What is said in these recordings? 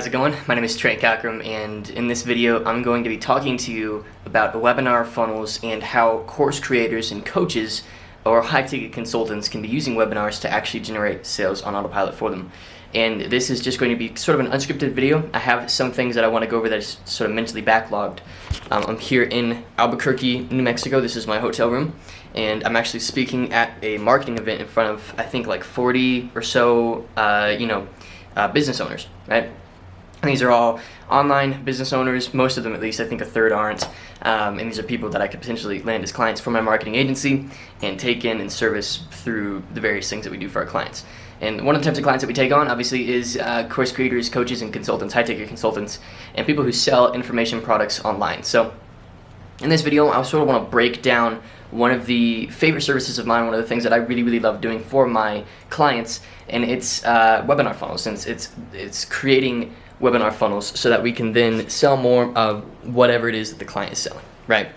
How's it going? My name is Trey Cockrum, and in this video I'm going to be talking to you about webinar funnels and how course creators and coaches or high-ticket consultants can be using webinars to actually generate sales on Autopilot for them. And this is just going to be sort of an unscripted video. I have some things that I want to go over that is sort of mentally backlogged. I'm here in Albuquerque, New Mexico. This is my hotel room, and I'm actually speaking at a marketing event in front of, I think, like 40 or so, business owners, right? And these are all online business owners, most of them at least. I think a third aren't. And these are people that I could potentially land as clients for my marketing agency and take in and service through the various things that we do for our clients. And one of the types of clients that we take on, obviously, is course creators, coaches, and consultants, high-ticket consultants, and people who sell information products online. So in this video, I sort of want to break down one of the favorite services of mine, one of the things that I really, really love doing for my clients, and it's webinar funnels. Since it's creating webinar funnels so that we can then sell more of whatever it is that the client is selling, right?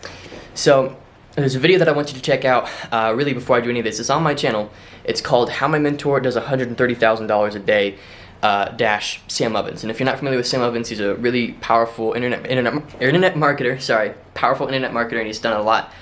So there's a video that I want you to check out really before I do any of this. It's on my channel. It's called How My Mentor Does $130,000 a Day dash Sam Ovens. And if you're not familiar with Sam Ovens, he's a really powerful internet marketer, powerful internet marketer, and he's done a lot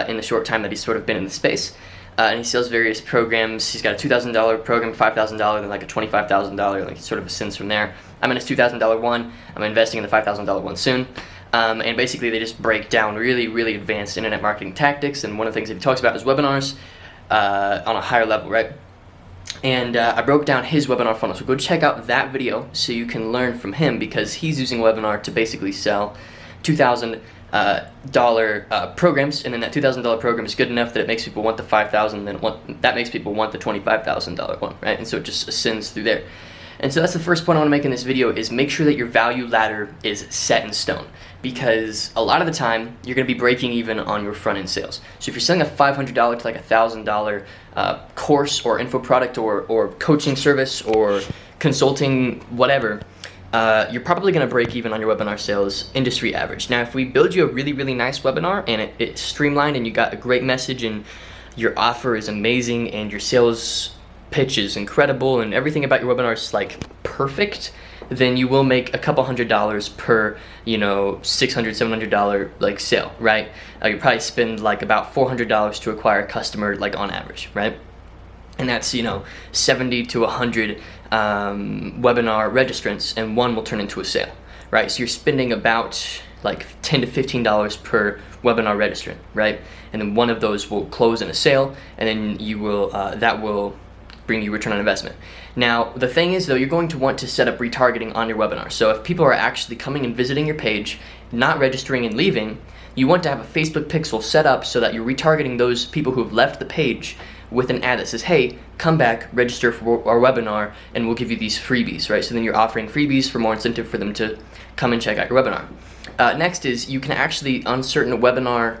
in the short time that he's sort of been in the space. And he sells various programs. He's got a $2,000 program, $5,000, and like a $25,000, like sort of ascends from there. I'm in his $2,000 one. I'm investing in the $5,000 one soon. And basically they just break down really, really advanced internet marketing tactics, and one of the things that he talks about is webinars on a higher level, right? And I broke down his webinar funnel, so go check out that video so you can learn from him, because he's using webinar to basically sell $2,000 programs, and then that $2,000 program is good enough that it makes people want the $5,000, then that makes people want the $25,000 one, right? And so it just ascends through there. And so that's the first point I want to make in this video, is make sure that your value ladder is set in stone, because a lot of the time you're going to be breaking even on your front end sales. So if you're selling a $500 to like $1,000 course or info product or coaching service or consulting, whatever, you're probably going to break even on your webinar sales industry average. Now, if we build you a really, really nice webinar and it's streamlined and you got a great message and your offer is amazing and your sales pitch is incredible and everything about your webinar is like perfect, then you will make a couple $100 per, $600, $700 like sale, right? You probably spend like about $400 to acquire a customer, like on average, right? And that's 70 to 100 webinar registrants, and one will turn into a sale, right? So you're spending about like $10 to $15 per webinar registrant, right? And then one of those will close in a sale, and then you will that will bring you return on investment. Now, the thing is though, you're going to want to set up retargeting on your webinar. So if people are actually coming and visiting your page, not registering and leaving, you want to have a Facebook pixel set up so that you're retargeting those people who have left the page with an ad that says, hey, come back, register for our webinar, and we'll give you these freebies, right? So then you're offering freebies for more incentive for them to come and check out your webinar. Next is you can actually, on certain webinar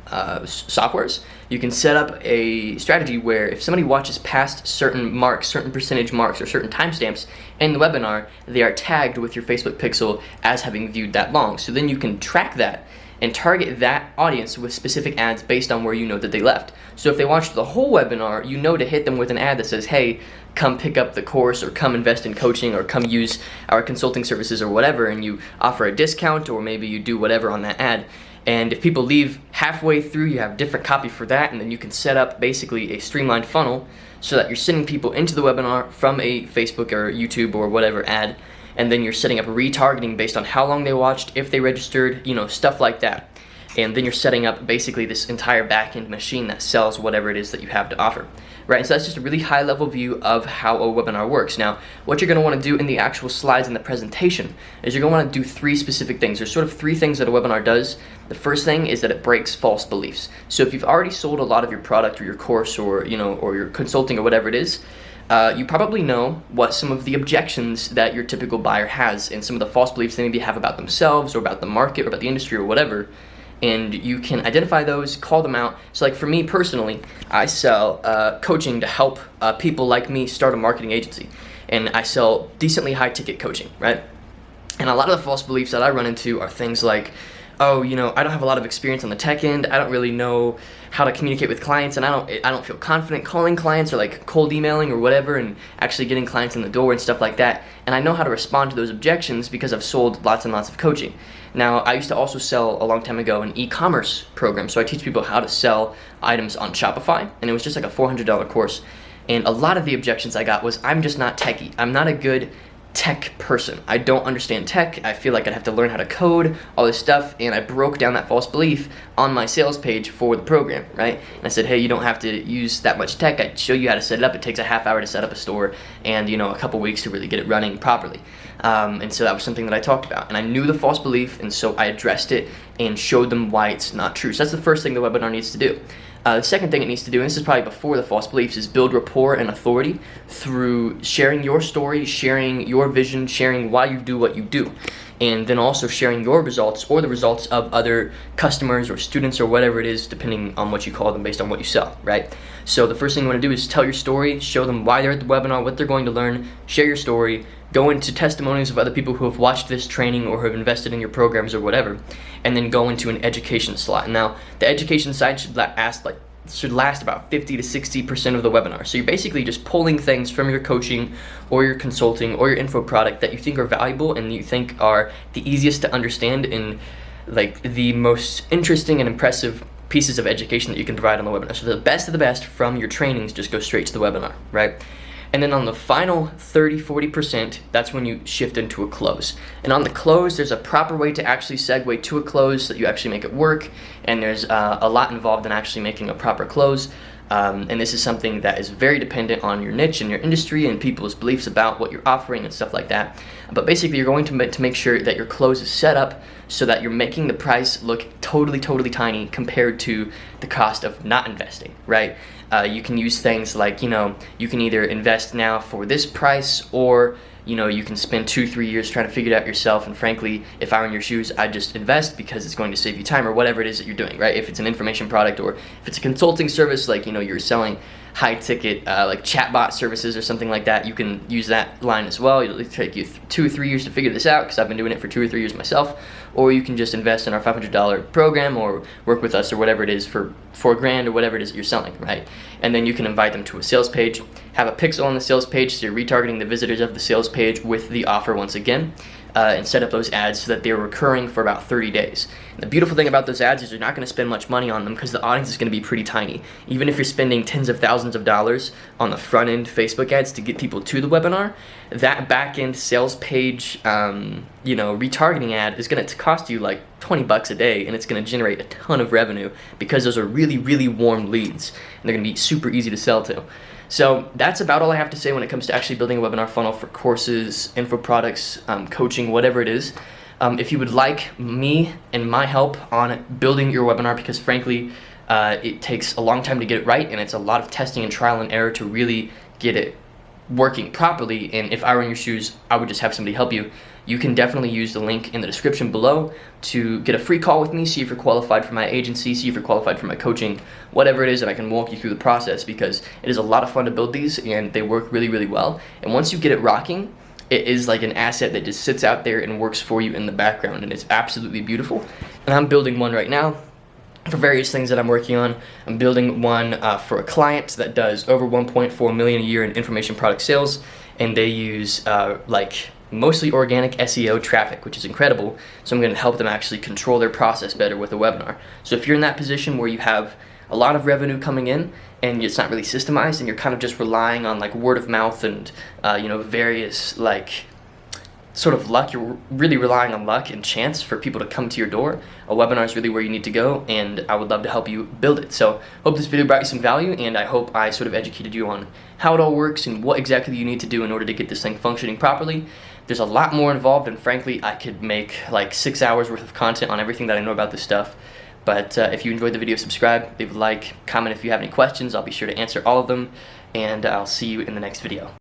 softwares, you can set up a strategy where if somebody watches past certain marks, certain percentage marks, or certain timestamps in the webinar, they are tagged with your Facebook pixel as having viewed that long. So then you can track that and target that audience with specific ads based on where you know that they left. So if they watched the whole webinar, you know to hit them with an ad that says, hey, come pick up the course, or come invest in coaching, or come use our consulting services, or whatever, and you offer a discount, or maybe you do whatever on that ad. And if people leave halfway through, you have different copy for that, and then you can set up basically a streamlined funnel so that you're sending people into the webinar from a Facebook or YouTube or whatever ad, and then you're setting up retargeting based on how long they watched, if they registered, stuff like that. And then you're setting up basically this entire back-end machine that sells whatever it is that you have to offer, right? And so that's just a really high-level view of how a webinar works. Now, what you're going to want to do in the actual slides in the presentation is you're going to want to do three specific things. There's sort of three things that a webinar does. The first thing is that it breaks false beliefs. So if you've already sold a lot of your product or your course or or your consulting or whatever it is, you probably know what some of the objections that your typical buyer has, and some of the false beliefs they maybe have about themselves or about the market or about the industry or whatever. And you can identify those, call them out. So like for me personally, I sell coaching to help people like me start a marketing agency. And I sell decently high ticket coaching, right? And a lot of the false beliefs that I run into are things like, oh, you know, I don't have a lot of experience on the tech end. I don't really know how to communicate with clients, and I don't feel confident calling clients or like cold emailing or whatever and actually getting clients in the door and stuff like that. And I know how to respond to those objections because I've sold lots and lots of coaching. Now, I used to also sell a long time ago an e-commerce program, so I teach people how to sell items on Shopify, and it was just like a $400 course. And a lot of the objections I got was, I'm just not techie. I'm not a good tech person. I don't understand tech. I feel like I'd have to learn how to code, all this stuff, and I broke down that false belief on my sales page for the program, right? And I said, hey, you don't have to use that much tech. I'd show you how to set it up. It takes a half hour to set up a store and, you know, a couple weeks to really get it running properly. And so that was something that I talked about. And I knew the false belief, and so I addressed it and showed them why it's not true. So that's the first thing the webinar needs to do. The second thing it needs to do, and this is probably before the false beliefs, is build rapport and authority through sharing your story, sharing your vision, sharing why you do what you do, and then also sharing your results or the results of other customers or students or whatever it is, depending on what you call them based on what you sell, right? So the first thing you want to do is tell your story, show them why they're at the webinar, what they're going to learn, share your story, go into testimonies of other people who have watched this training or who have invested in your programs or whatever, and then go into an education slot. Now, the education side should last about 50 to 60% of the webinar. So you're basically just pulling things from your coaching or your consulting or your info product that you think are valuable and you think are the easiest to understand and like the most interesting and impressive pieces of education that you can provide on the webinar. So the best of the best from your trainings just go straight to the webinar, right? And then on the final 30-40%, that's when you shift into a close. And on the close, there's a proper way to actually segue to a close so that you actually make it work. And there's a lot involved in actually making a proper close. And this is something that is very dependent on your niche and your industry and people's beliefs about what you're offering and stuff like that. But basically, you're going to make sure that your close is set up so that you're making the price look totally tiny compared to the cost of not investing, right? You can use things like, you know, you can either invest now for this price, or you know, you can spend 2-3 years trying to figure it out yourself. And frankly, if I were in your shoes, I'd just invest because it's going to save you time or whatever it is that you're doing, right? If it's an information product or if it's a consulting service, like, you know, you're selling high ticket like chatbot services or something like that, you can use that line as well. It'll take you 2 or 3 years to figure this out because I've been doing it for 2 or 3 years myself. Or you can just invest in our $500 program or work with us or whatever it is for $4,000 or whatever it is that you're selling, right? And then you can invite them to a sales page, have a pixel on the sales page so you're retargeting the visitors of the sales page with the offer once again, and set up those ads so that they're recurring for about 30 days. And the beautiful thing about those ads is you're not going to spend much money on them because the audience is going to be pretty tiny. Even if you're spending tens of thousands of dollars on the front end Facebook ads to get people to the webinar, that back end sales page, you know, retargeting ad is going to cost you like $20 a day, and it's going to generate a ton of revenue because those are really warm leads and they're going to be super easy to sell to. So that's about all I have to say when it comes to actually building a webinar funnel for courses, info products, coaching, whatever it is. If you would like me and my help on building your webinar, because frankly, it takes a long time to get it right, and it's a lot of testing and trial and error to really get it working properly. And if I were in your shoes, I would just have somebody help you. You can definitely use the link in the description below to get a free call with me, see if you're qualified for my agency, see if you're qualified for my coaching, whatever it is, and I can walk you through the process, because it is a lot of fun to build these and they work really well. And once you get it rocking, it is like an asset that just sits out there and works for you in the background, and it's absolutely beautiful. And I'm building one right now for various things that I'm working on. I'm building one for a client that does over 1.4 million a year in information product sales, and they use like mostly organic SEO traffic, which is incredible. So I'm going to help them actually control their process better with a webinar. So if you're in that position where you have a lot of revenue coming in and it's not really systemized and you're kind of just relying on like word of mouth and you know, various like sort of luck, you're really relying on luck and chance for people to come to your door, a webinar is really where you need to go, and I would love to help you build it. So hope this video brought you some value, and I hope I sort of educated you on how it all works and what exactly you need to do in order to get this thing functioning properly. There's a lot more involved, and frankly, I could make like 6 hours worth of content on everything that I know about this stuff. But if you enjoyed the video, subscribe, leave a like, comment if you have any questions. I'll be sure to answer all of them, and I'll see you in the next video.